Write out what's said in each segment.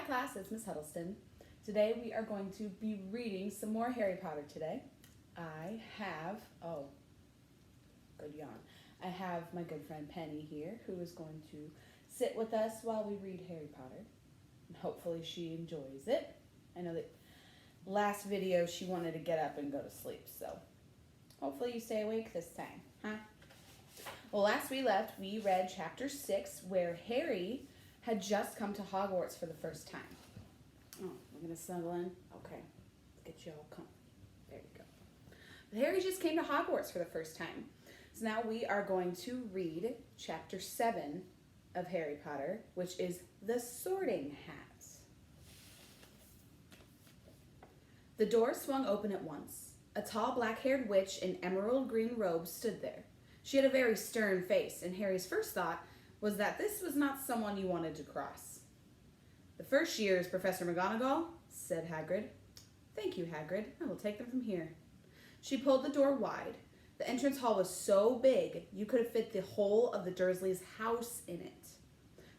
class, it's Miss Huddleston. Today we are going to be reading some more Harry Potter today. I have my good friend Penny here who is going to sit with us while we read Harry Potter. And hopefully she enjoys it. I know that last video she wanted to get up and go to sleep, so hopefully you stay awake this time, huh? Well, last we left, we read chapter 6 where Harry had just come to Hogwarts for the first time. Oh, we're going to snuggle in? Okay, let's get you all comfy. There you go. But Harry just came to Hogwarts for the first time. So now we are going to read chapter 7 of Harry Potter, which is The Sorting Hat. The door swung open at once. A tall black-haired witch in emerald green robes stood there. She had a very stern face, and Harry's first thought was that this was not someone you wanted to cross. "The first year is Professor McGonagall," said Hagrid. "Thank you, Hagrid. I will take them from here." She pulled the door wide. The entrance hall was so big you could have fit the whole of the Dursleys' house in it.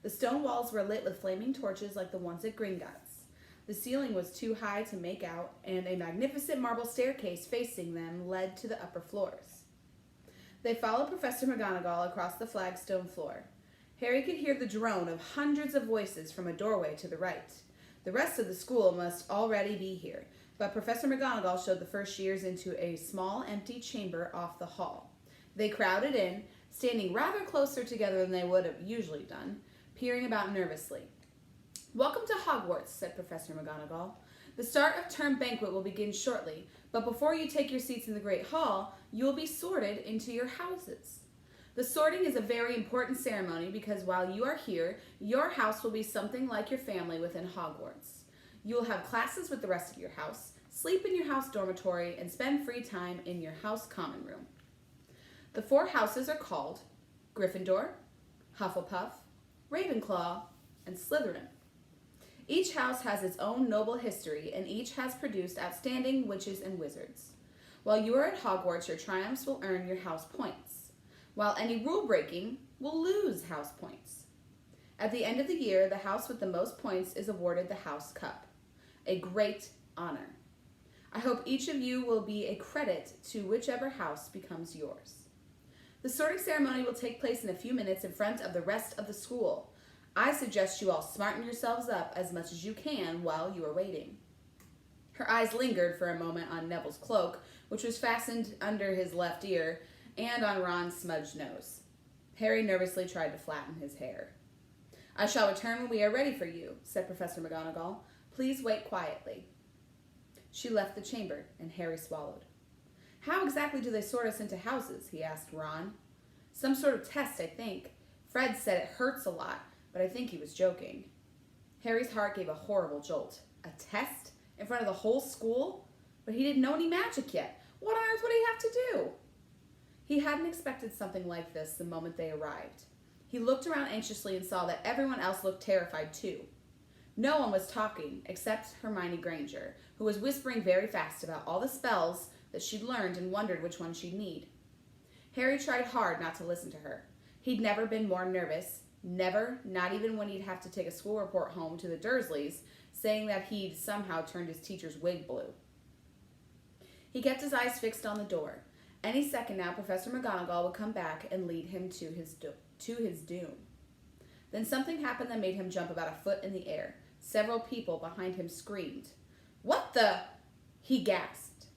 The stone walls were lit with flaming torches like the ones at Gringotts. The ceiling was too high to make out, and a magnificent marble staircase facing them led to the upper floors. They followed Professor McGonagall across the flagstone floor. Harry could hear the drone of hundreds of voices from a doorway to the right. The rest of the school must already be here, but Professor McGonagall showed the first years into a small, empty chamber off the hall. They crowded in, standing rather closer together than they would have usually done, peering about nervously. "Welcome to Hogwarts," said Professor McGonagall. "The start of term banquet will begin shortly, but before you take your seats in the Great Hall, you will be sorted into your houses. The sorting is a very important ceremony because while you are here, your house will be something like your family within Hogwarts. You will have classes with the rest of your house, sleep in your house dormitory, and spend free time in your house common room. The 4 houses are called Gryffindor, Hufflepuff, Ravenclaw, and Slytherin. Each house has its own noble history, and each has produced outstanding witches and wizards. While you are at Hogwarts, your triumphs will earn your house points, while any rule breaking will lose house points. At the end of the year, the house with the most points is awarded the House Cup, a great honor. I hope each of you will be a credit to whichever house becomes yours. The sorting ceremony will take place in a few minutes in front of the rest of the school. I suggest you all smarten yourselves up as much as you can while you are waiting." Her eyes lingered for a moment on Neville's cloak, which was fastened under his left ear, and on Ron's smudged nose. Harry nervously tried to flatten his hair. "I shall return when we are ready for you," said Professor McGonagall. "Please wait quietly." She left the chamber, and Harry swallowed. "How exactly do they sort us into houses?" he asked Ron. "Some sort of test, I think. Fred said it hurts a lot, but I think he was joking." Harry's heart gave a horrible jolt. A test? In front of the whole school? But he didn't know any magic yet. What on earth would he have to do? He hadn't expected something like this the moment they arrived. He looked around anxiously and saw that everyone else looked terrified too. No one was talking except Hermione Granger, who was whispering very fast about all the spells that she'd learned and wondered which one she'd need. Harry tried hard not to listen to her. He'd never been more nervous. Never, not even when he'd have to take a school report home to the Dursleys, saying that he'd somehow turned his teacher's wig blue. He kept his eyes fixed on the door. Any second now, Professor McGonagall would come back and lead him to his doom. Then something happened that made him jump about a foot in the air. Several people behind him screamed. "What the?" he gasped.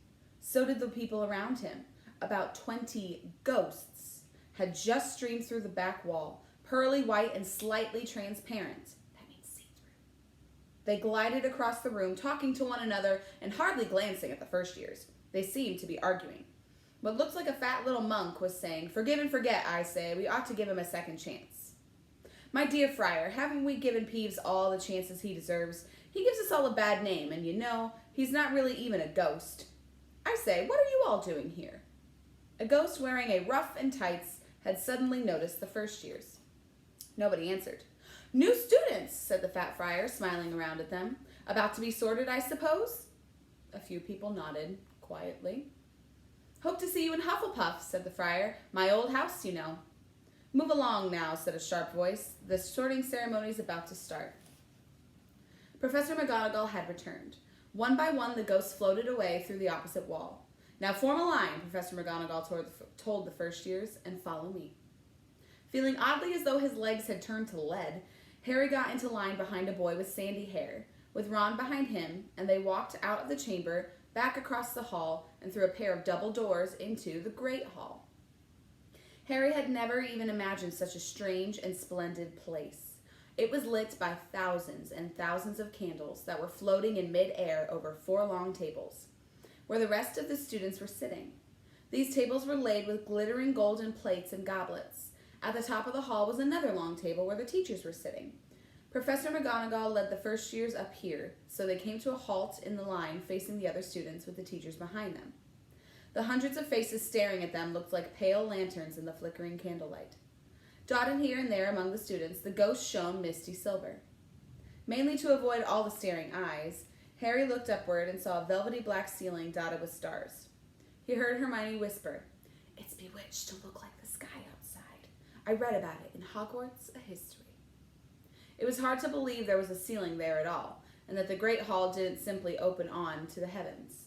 So did the people around him. About 20 ghosts had just streamed through the back wall, pearly white and slightly transparent. That means see-through. They glided across the room, talking to one another and hardly glancing at the first years. They seemed to be arguing. What looked like a fat little monk was saying, "Forgive and forget, I say. We ought to give him a second chance." "My dear Friar, haven't we given Peeves all the chances he deserves? He gives us all a bad name, and you know, he's not really even a ghost. I say, what are you all doing here?" A ghost wearing a ruff and tights had suddenly noticed the first years. Nobody answered. "New students," said the fat friar, smiling around at them. "About to be sorted, I suppose?" A few people nodded quietly. "Hope to see you in Hufflepuff," said the friar. "My old house, you know." "Move along now," said a sharp voice. "The sorting ceremony's about to start." Professor McGonagall had returned. One by one, the ghosts floated away through the opposite wall. "Now form a line," Professor McGonagall told the first years, "and follow me." Feeling oddly as though his legs had turned to lead, Harry got into line behind a boy with sandy hair, with Ron behind him, and they walked out of the chamber, back across the hall, and through a pair of double doors into the Great Hall. Harry had never even imagined such a strange and splendid place. It was lit by thousands and thousands of candles that were floating in mid-air over 4 long tables, where the rest of the students were sitting. These tables were laid with glittering golden plates and goblets. At the top of the hall was another long table where the teachers were sitting. Professor McGonagall led the first years up here, so they came to a halt in the line facing the other students with the teachers behind them. The hundreds of faces staring at them looked like pale lanterns in the flickering candlelight. Dotted here and there among the students, the ghosts shone misty silver. Mainly to avoid all the staring eyes, Harry looked upward and saw a velvety black ceiling dotted with stars. He heard Hermione whisper, "It's bewitched to look like the sky outside. I read about it in Hogwarts, a History." It was hard to believe there was a ceiling there at all, and that the Great Hall didn't simply open on to the heavens.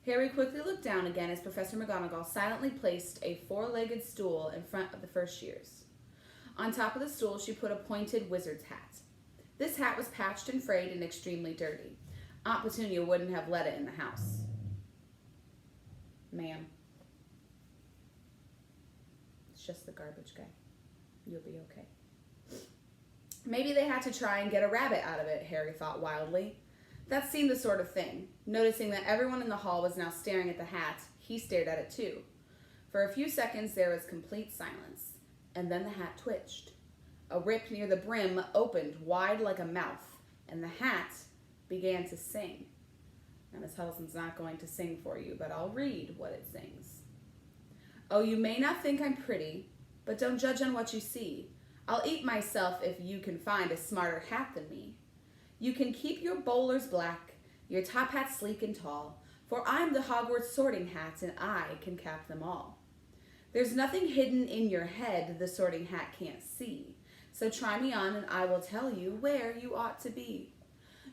Harry quickly looked down again as Professor McGonagall silently placed a 4-legged stool in front of the first years. On top of the stool, she put a pointed wizard's hat. This hat was patched and frayed and extremely dirty. Aunt Petunia wouldn't have let it in the house. "Ma'am, it's just the garbage guy. You'll be okay." Maybe they had to try and get a rabbit out of it, Harry thought wildly. That seemed the sort of thing. Noticing that everyone in the hall was now staring at the hat, he stared at it too. For a few seconds there was complete silence, and then the hat twitched. A rip near the brim opened wide like a mouth, and the hat began to sing. Now, Miss Huddleston's not going to sing for you, but I'll read what it sings. "Oh, you may not think I'm pretty, but don't judge on what you see. I'll eat myself if you can find a smarter hat than me. You can keep your bowlers black, your top hat sleek and tall, for I'm the Hogwarts sorting hat and I can cap them all. There's nothing hidden in your head the sorting hat can't see, so try me on and I will tell you where you ought to be.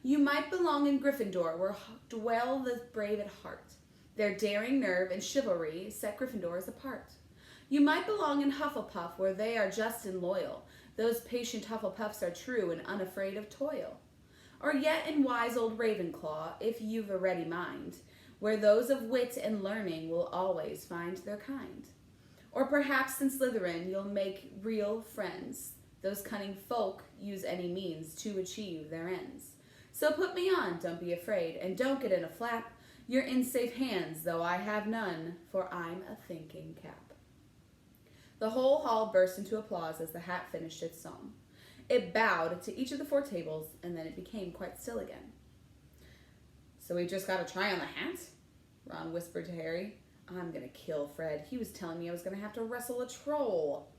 You might belong in Gryffindor, where dwell the brave at heart. Their daring nerve and chivalry set Gryffindors apart. You might belong in Hufflepuff, where they are just and loyal. Those patient Hufflepuffs are true and unafraid of toil. Or yet in wise old Ravenclaw, if you've a ready mind, where those of wit and learning will always find their kind. Or perhaps in Slytherin you'll make real friends. Those cunning folk use any means to achieve their ends. So put me on, don't be afraid, and don't get in a flap. You're in safe hands, though I have none, for I'm a thinking cap." The whole hall burst into applause as the hat finished its song. It bowed to each of the 4 tables, and then it became quite still again. "So we've just got to try on the hat?" Ron whispered to Harry. "I'm going to kill Fred. He was telling me I was going to have to wrestle a troll."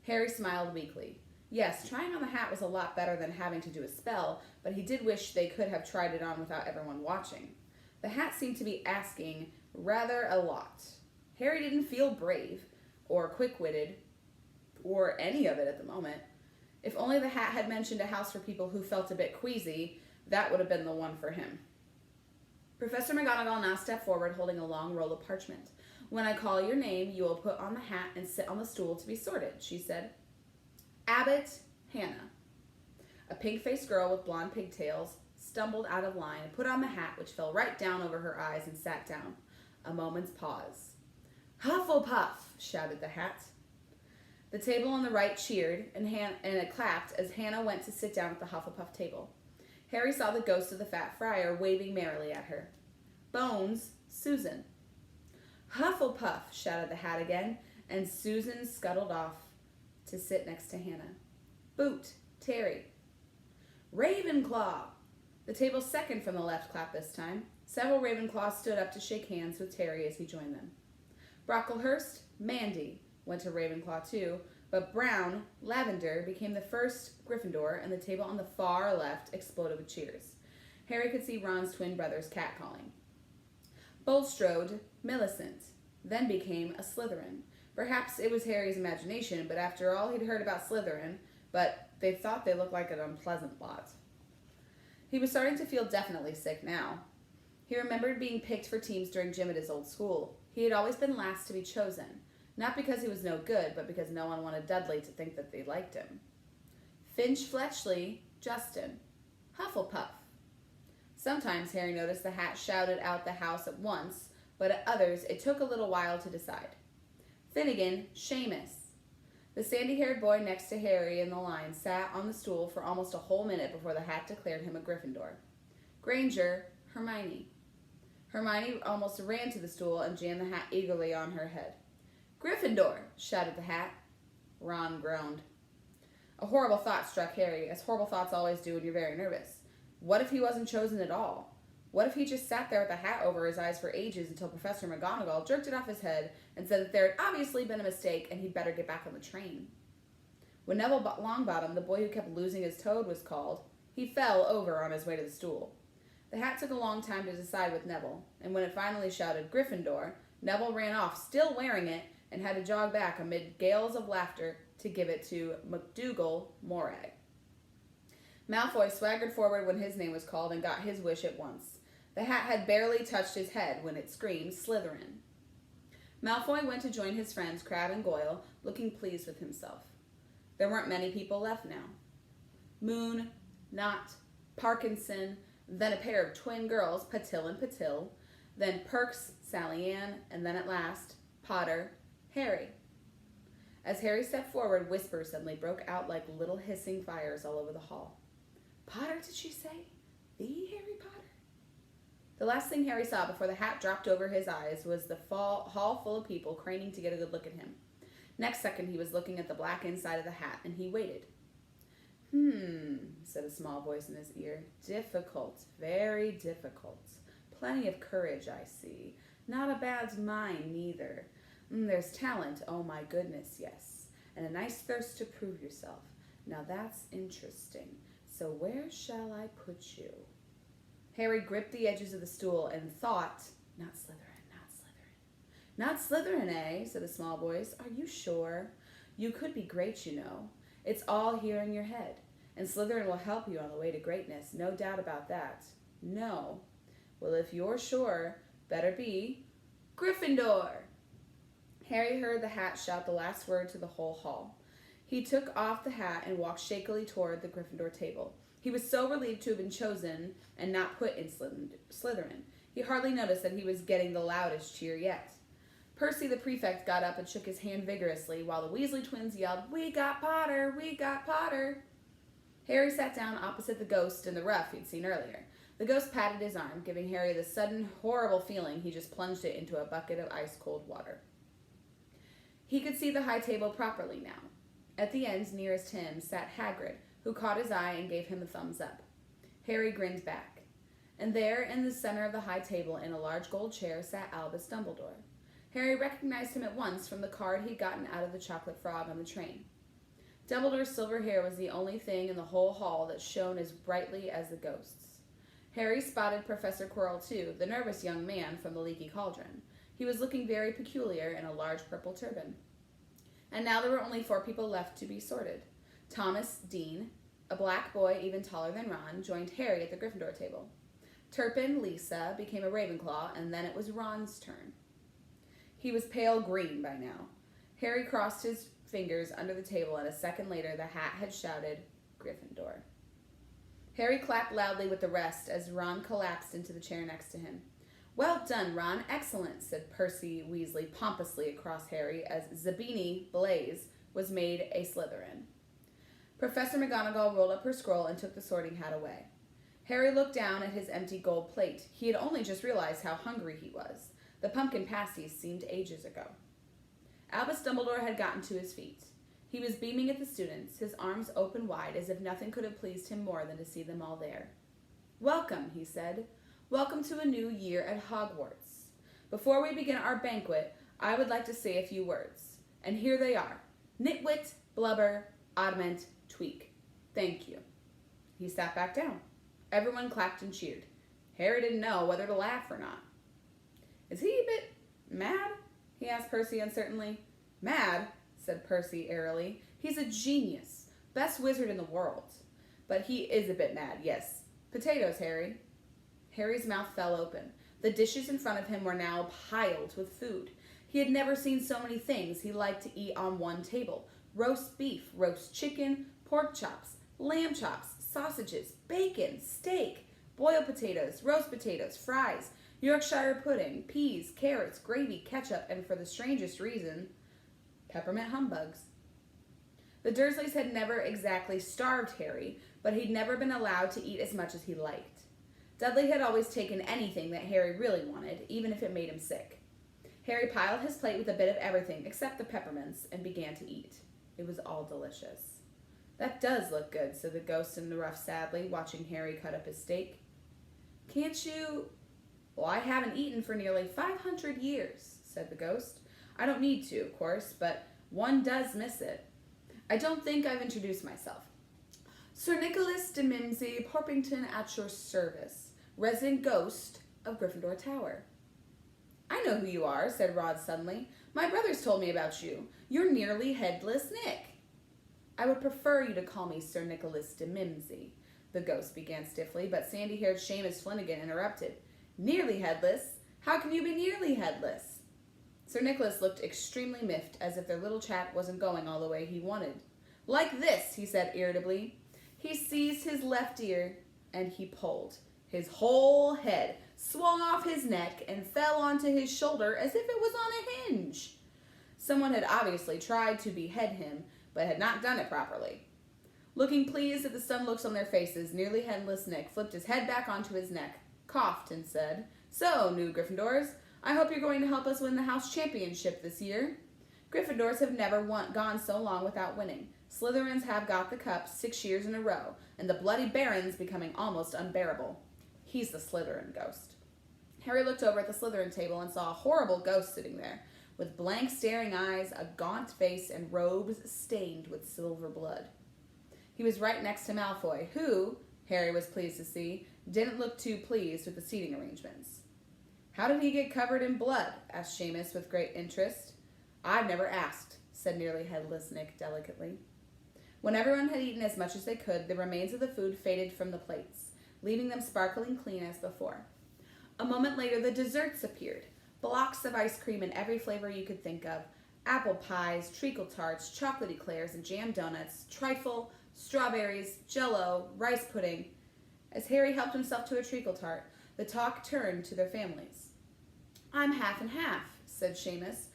Harry smiled weakly. Yes, trying on the hat was a lot better than having to do a spell, but he did wish they could have tried it on without everyone watching. The hat seemed to be asking rather a lot. Harry didn't feel brave, or quick-witted, or any of it at the moment. If only the hat had mentioned a house for people who felt a bit queasy, that would have been the one for him. Professor McGonagall now stepped forward holding a long roll of parchment. "When I call your name, you will put on the hat and sit on the stool to be sorted," she said. "Abbott Hannah." A pink-faced girl with blonde pigtails stumbled out of line and put on the hat, which fell right down over her eyes, and sat down. A moment's pause. "Hufflepuff!" shouted the hat. The table on the right cheered, and it clapped as Hannah went to sit down at the Hufflepuff table. Harry saw the ghost of the fat friar waving merrily at her. "Bones, Susan." "Hufflepuff!" shouted the hat again, and Susan scuttled off to sit next to Hannah. "Boot, Terry." "Ravenclaw!" The table's second from the left clapped this time. Several Ravenclaws stood up to shake hands with Terry as he joined them. Brocklehurst, Mandy, went to Ravenclaw too, but Brown, Lavender, became the first Gryffindor, and the table on the far left exploded with cheers. Harry could see Ron's twin brothers catcalling. Bulstrode, Millicent, then became a Slytherin. Perhaps it was Harry's imagination, but after all he'd heard about Slytherin, but they thought they looked like an unpleasant lot. He was starting to feel definitely sick now. He remembered being picked for teams during gym at his old school. He had always been last to be chosen, not because he was no good, but because no one wanted Dudley to think that they liked him. Finch Fletchley, Justin. Hufflepuff. Sometimes Harry noticed the hat shouted out the house at once, but at others it took a little while to decide. Finnegan, Seamus. The sandy-haired boy next to Harry in the line sat on the stool for almost a whole minute before the hat declared him a Gryffindor. Granger, Hermione. Hermione almost ran to the stool and jammed the hat eagerly on her head. Gryffindor, shouted the hat. Ron groaned. A horrible thought struck Harry, as horrible thoughts always do when you're very nervous. What if he wasn't chosen at all? What if he just sat there with the hat over his eyes for ages until Professor McGonagall jerked it off his head and said that there had obviously been a mistake and he'd better get back on the train? When Neville Longbottom, the boy who kept losing his toad, was called, he fell over on his way to the stool. The hat took a long time to decide with Neville, and when it finally shouted Gryffindor, Neville ran off, still wearing it, and had to jog back amid gales of laughter to give it to McDougal Morag. Malfoy swaggered forward when his name was called and got his wish at once. The hat had barely touched his head when it screamed Slytherin. Malfoy went to join his friends Crabbe and Goyle, looking pleased with himself. There weren't many people left now. Moon, Knott, Parkinson, then a pair of twin girls, Patil and Patil, then Perks, Sally Ann, and then at last, Potter, Harry. As Harry stepped forward, whispers suddenly broke out like little hissing fires all over the hall. Potter, did she say? The Harry Potter? The last thing Harry saw before the hat dropped over his eyes was the hall full of people craning to get a good look at him. Next second, he was looking at the black inside of the hat, and he waited. Said a small voice in his ear. Difficult, very difficult. Plenty of courage, I see. Not a bad mind, neither. There's talent, oh my goodness, yes. And a nice thirst to prove yourself. Now that's interesting. So where shall I put you? Harry gripped the edges of the stool and thought, not Slytherin, not Slytherin. Not Slytherin, eh? Said a small voice. Are you sure? You could be great, you know. It's all here in your head. And Slytherin will help you on the way to greatness. No doubt about that. No. Well, if you're sure, better be Gryffindor. Harry heard the hat shout the last word to the whole hall. He took off the hat and walked shakily toward the Gryffindor table. He was so relieved to have been chosen and not put in Slytherin. He hardly noticed that he was getting the loudest cheer yet. Percy the prefect got up and shook his hand vigorously while the Weasley twins yelled, "We got Potter! We got Potter!" Harry sat down opposite the ghost in the rough he'd seen earlier. The ghost patted his arm, giving Harry the sudden, horrible feeling he just plunged it into a bucket of ice-cold water. He could see the high table properly now. At the end, nearest him, sat Hagrid, who caught his eye and gave him a thumbs up. Harry grinned back. And there, in the center of the high table, in a large gold chair, sat Albus Dumbledore. Harry recognized him at once from the card he'd gotten out of the chocolate frog on the train. Dumbledore's silver hair was the only thing in the whole hall that shone as brightly as the ghost's. Harry spotted Professor Quirrell, too, the nervous young man from the Leaky Cauldron. He was looking very peculiar in a large purple turban. And now there were only 4 people left to be sorted. Thomas, Dean, a black boy even taller than Ron, joined Harry at the Gryffindor table. Turpin, Lisa, became a Ravenclaw, and then it was Ron's turn. He was pale green by now. Harry crossed his fingers under the table, and a second later the hat had shouted, Gryffindor. Harry clapped loudly with the rest as Ron collapsed into the chair next to him. Well done, Ron. Excellent, said Percy Weasley pompously across Harry as Zabini Blaze was made a Slytherin. Professor McGonagall rolled up her scroll and took the sorting hat away. Harry looked down at his empty gold plate. He had only just realized how hungry he was. The pumpkin pasties seemed ages ago. Albus Dumbledore had gotten to his feet. He was beaming at the students, his arms open wide as if nothing could have pleased him more than to see them all there. Welcome, he said. Welcome to a new year at Hogwarts. Before we begin our banquet, I would like to say a few words. And here they are. Nitwit, blubber, oddment, tweak. Thank you. He sat back down. Everyone clapped and cheered. Harry didn't know whether to laugh or not. Is he a bit mad? He asked Percy uncertainly. Mad, said Percy airily. He's a genius. Best wizard in the world. But he is a bit mad, yes. Potatoes, Harry. Harry's mouth fell open. The dishes in front of him were now piled with food. He had never seen so many things he liked to eat on one table. Roast beef, roast chicken, pork chops, lamb chops, sausages, bacon, steak, boiled potatoes, roast potatoes, fries, Yorkshire pudding, peas, carrots, gravy, ketchup, and for the strangest reason, peppermint humbugs. The Dursleys had never exactly starved Harry, but he'd never been allowed to eat as much as he liked. Dudley had always taken anything that Harry really wanted, even if it made him sick. Harry piled his plate with a bit of everything except the peppermints and began to eat. It was all delicious. "That does look good," said the ghost in the rough sadly, watching Harry cut up his steak. "Can't you—" "Well, I haven't eaten for nearly 500 years, said the ghost. "I don't need to, of course, but one does miss it. I don't think I've introduced myself. Sir Nicholas de Mimsy Porpington at your service, resident ghost of Gryffindor Tower." "I know who you are," said Rod suddenly. "My brothers told me about you. You're nearly headless Nick." "I would prefer you to call me Sir Nicholas de Mimsy," the ghost began stiffly, but sandy-haired Seamus Flanagan interrupted. "Nearly headless? How can you be nearly headless?" Sir Nicholas looked extremely miffed, as if their little chat wasn't going all the way he wanted. "Like this," he said irritably. He seized his left ear, and he pulled. His whole head swung off his neck and fell onto his shoulder as if it was on a hinge. Someone had obviously tried to behead him, but had not done it properly. Looking pleased at the stunned looks on their faces, nearly headless Nick flipped his head back onto his neck, coughed, and said, "So, new Gryffindors, I hope you're going to help us win the house championship this year. Gryffindors have never gone so long without winning. Slytherins have got the cup 6 years in a row, and the Bloody Baron's becoming almost unbearable." He's the Slytherin ghost. Harry looked over at the Slytherin table and saw a horrible ghost sitting there, with blank staring eyes, a gaunt face, and robes stained with silver blood. He was right next to Malfoy, who, Harry was pleased to see, didn't look too pleased with the seating arrangements. "How did he get covered in blood?" asked Seamus with great interest. "I've never asked," said nearly headless Nick delicately. When everyone had eaten as much as they could, the remains of the food faded from the plates, leaving them sparkling clean as before. A moment later, the desserts appeared. Blocks of ice cream in every flavor you could think of. Apple pies, treacle tarts, chocolate eclairs, and jam donuts, trifle, strawberries, jello, rice pudding. As Harry helped himself to a treacle tart, the talk turned to their families. "I'm half and half," said Seamus.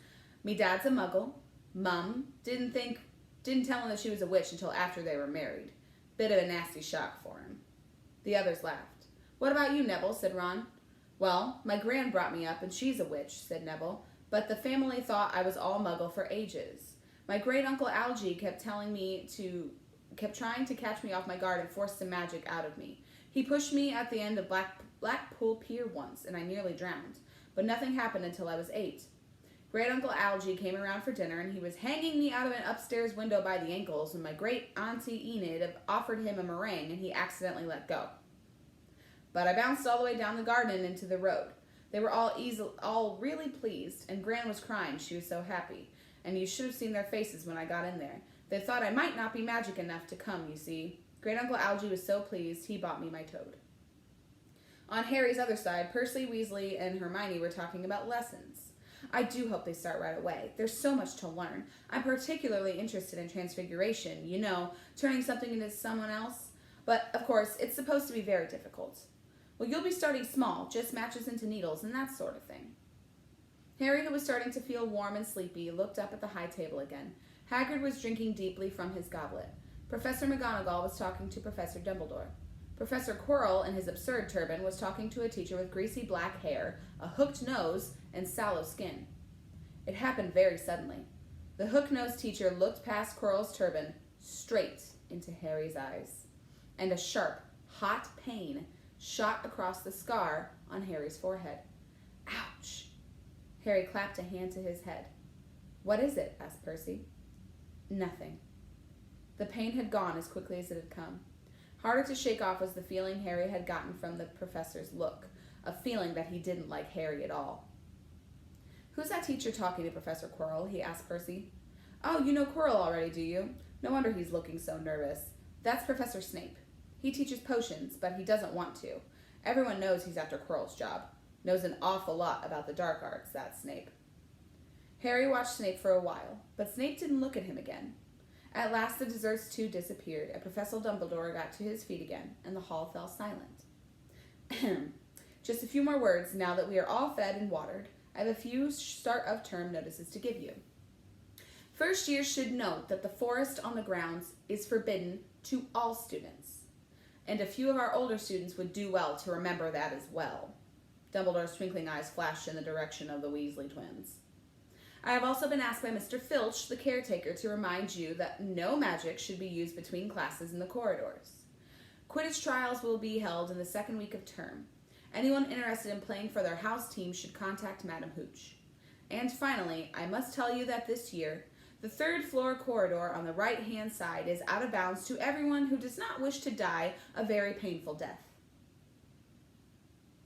"Me dad's a muggle. Mum didn't tell him that she was a witch until after they were married. Bit of a nasty shock for him." The others laughed. "What about you, Neville?" said Ron. "Well, my gran brought me up, and she's a witch," said Neville, "but the family thought I was all muggle for ages. My great-uncle Algy kept trying to catch me off my guard and force some magic out of me. He pushed me at the end of Blackpool Pier once, and I nearly drowned, but nothing happened until I was 8. Great-uncle Algy came around for dinner, and he was hanging me out of an upstairs window by the ankles when my great-auntie Enid offered him a meringue, and he accidentally let go. But I bounced all the way down the garden and into the road. They were all really pleased, and Gran was crying, she was so happy, and you should have seen their faces when I got in there. They thought I might not be magic enough to come, you see. Great-uncle Algy was so pleased, he bought me my toad." On Harry's other side, Percy, Weasley, and Hermione were talking about lessons. "I do hope they start right away. There's so much to learn. I'm particularly interested in transfiguration, you know, turning something into someone else. But, of course, it's supposed to be very difficult." "Well, you'll be starting small, just matches into needles and that sort of thing." Harry, who was starting to feel warm and sleepy, looked up at the high table again. Hagrid was drinking deeply from his goblet. Professor McGonagall was talking to Professor Dumbledore. Professor Quirrell, in his absurd turban, was talking to a teacher with greasy black hair, a hooked nose, and sallow skin. It happened very suddenly. The hook-nosed teacher looked past Quirrell's turban, straight into Harry's eyes, and a sharp, hot pain shot across the scar on Harry's forehead. "Ouch!" Harry clapped a hand to his head. "What is it?" asked Percy. "Nothing." The pain had gone as quickly as it had come. Harder to shake off was the feeling Harry had gotten from the professor's look, a feeling that he didn't like Harry at all. "Who's that teacher talking to Professor Quirrell?" he asked Percy. "Oh, you know Quirrell already, do you? No wonder he's looking so nervous. That's Professor Snape." He teaches potions, but he doesn't want to. Everyone knows he's after Quirrell's job. Knows an awful lot about the dark arts, that Snape. Harry watched Snape for a while, but Snape didn't look at him again. At last the desserts too disappeared, and Professor Dumbledore got to his feet again, and the hall fell silent. Just a few more words now that we are all fed and watered. I have a few start-of-term notices to give you. First years should note that the forest on the grounds is forbidden to all students, and a few of our older students would do well to remember that as well. Dumbledore's twinkling eyes flashed in the direction of the Weasley twins. I have also been asked by Mr. Filch, the caretaker, to remind you that no magic should be used between classes in the corridors. Quidditch trials will be held in the second week of term. Anyone interested in playing for their house team should contact Madam Hooch. And finally, I must tell you that this year, the third floor corridor on the right-hand side is out of bounds to everyone who does not wish to die a very painful death.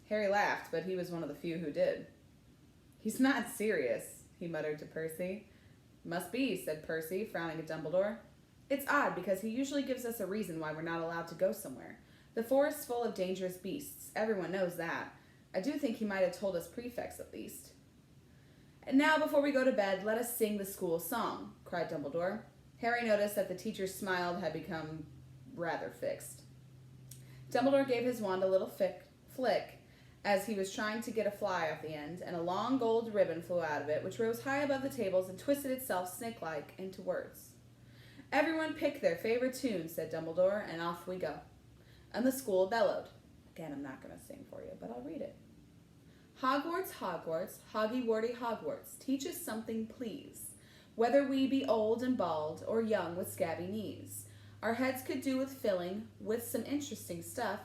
Harry laughed, but he was one of the few who did. He's not serious, he muttered to Percy. Must be, said Percy, frowning at Dumbledore. It's odd, because he usually gives us a reason why we're not allowed to go somewhere. The forest's full of dangerous beasts. Everyone knows that. I do think he might have told us prefects, at least. And now, before we go to bed, let us sing the school song, cried Dumbledore. Harry noticed that the teacher's smile had become rather fixed. Dumbledore gave his wand a little flick as he was trying to get a fly off the end, and a long gold ribbon flew out of it, which rose high above the tables and twisted itself snake-like into words. Everyone pick their favorite tune, said Dumbledore, and off we go. And the school bellowed. Again, I'm not going to sing for you, but I'll read it. Hogwarts, Hogwarts, Hoggy-Warty Hogwarts, teach us something, please. Whether we be old and bald, or young with scabby knees, our heads could do with filling with some interesting stuff,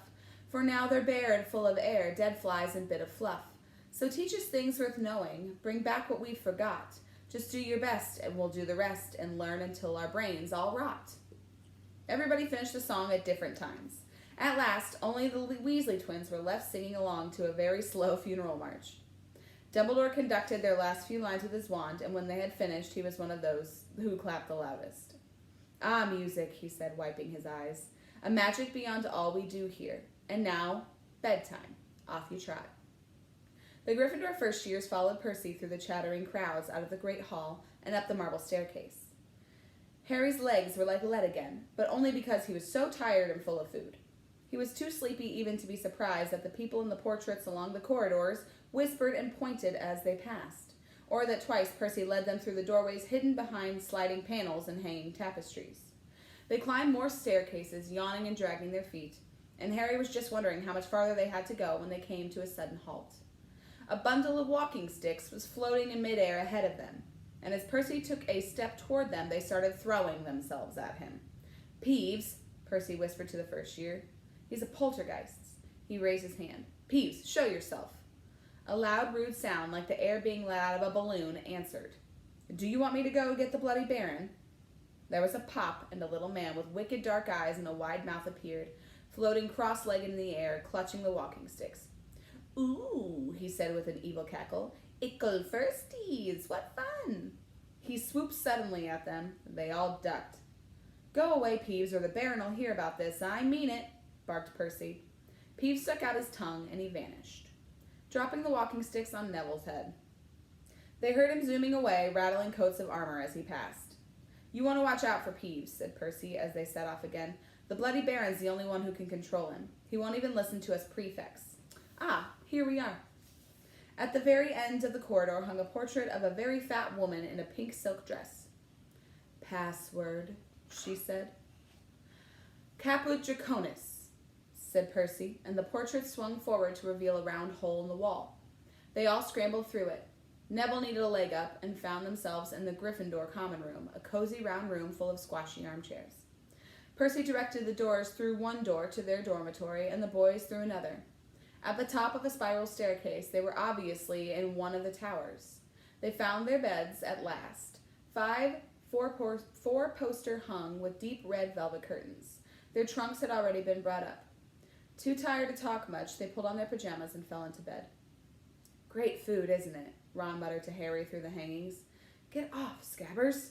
for now they're bare and full of air, dead flies and bit of fluff. So teach us things worth knowing, bring back what we forgot. Just do your best, and we'll do the rest, and learn until our brains all rot. Everybody finished the song at different times. At last, only the Weasley twins were left singing along to a very slow funeral march. Dumbledore conducted their last few lines with his wand, and when they had finished, he was one of those who clapped the loudest. Ah, music, he said, wiping his eyes. A magic beyond all we do here. And now, bedtime. Off you trot. The Gryffindor first years followed Percy through the chattering crowds out of the great hall and up the marble staircase. Harry's legs were like lead again, but only because he was so tired and full of food. He was too sleepy even to be surprised that the people in the portraits along the corridors whispered and pointed as they passed, or that twice Percy led them through the doorways hidden behind sliding panels and hanging tapestries. They climbed more staircases, yawning and dragging their feet, and Harry was just wondering how much farther they had to go when they came to a sudden halt. A bundle of walking sticks was floating in midair ahead of them, and as Percy took a step toward them, they started throwing themselves at him. Peeves, Percy whispered to the first year. He's a poltergeist. He raised his hand. Peeves, show yourself. A loud, rude sound, like the air being let out of a balloon, answered. Do you want me to go get the Bloody Baron? There was a pop, and a little man with wicked dark eyes and a wide mouth appeared, floating cross-legged in the air, clutching the walking sticks. Ooh, he said with an evil cackle. Ickle firsties, what fun! He swooped suddenly at them. They all ducked. Go away, Peeves, or the Baron will hear about this. I mean it, barked Percy. Peeves stuck out his tongue, and he vanished, dropping the walking sticks on Neville's head. They heard him zooming away, rattling coats of armor as he passed. You want to watch out for Peeves, said Percy as they set off again. The Bloody Baron's the only one who can control him. He won't even listen to us prefects. Ah, here we are. At the very end of the corridor hung a portrait of a very fat woman in a pink silk dress. Password, she said. Caput Draconis, said Percy, and the portrait swung forward to reveal a round hole in the wall. They all scrambled through it. Neville needed a leg up and found themselves in the Gryffindor common room, a cozy round room full of squashy armchairs. Percy directed the doors through one door to their dormitory and the boys through another. At the top of a spiral staircase, they were obviously in one of the towers. They found their beds at last. Four-poster hung with deep red velvet curtains. Their trunks had already been brought up. Too tired to talk much, they pulled on their pajamas and fell into bed. Great food, isn't it? Ron muttered to Harry through the hangings. Get off, Scabbers.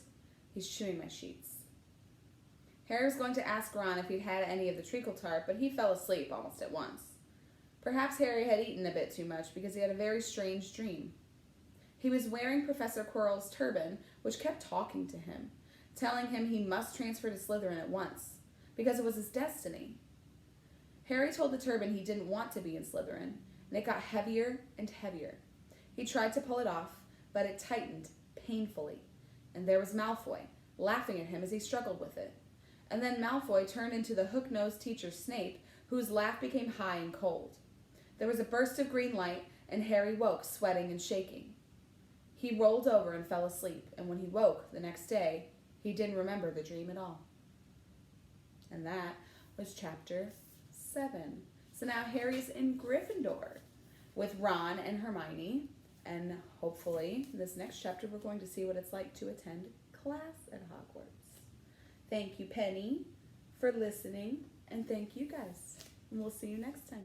He's chewing my sheets. Harry was going to ask Ron if he'd had any of the treacle tart, but he fell asleep almost at once. Perhaps Harry had eaten a bit too much because he had a very strange dream. He was wearing Professor Quirrell's turban, which kept talking to him, telling him he must transfer to Slytherin at once, because it was his destiny. Harry told the turban he didn't want to be in Slytherin, and it got heavier and heavier. He tried to pull it off, but it tightened painfully, and there was Malfoy, laughing at him as he struggled with it. And then Malfoy turned into the hook-nosed teacher Snape, whose laugh became high and cold. There was a burst of green light, and Harry woke, sweating and shaking. He rolled over and fell asleep, and when he woke the next day, he didn't remember the dream at all. And that was chapter 7. So now Harry's in Gryffindor with Ron and Hermione, and hopefully this next chapter we're going to see what it's like to attend class at Hogwarts. Thank you, Penny, for listening, and thank you guys. And we'll see you next time.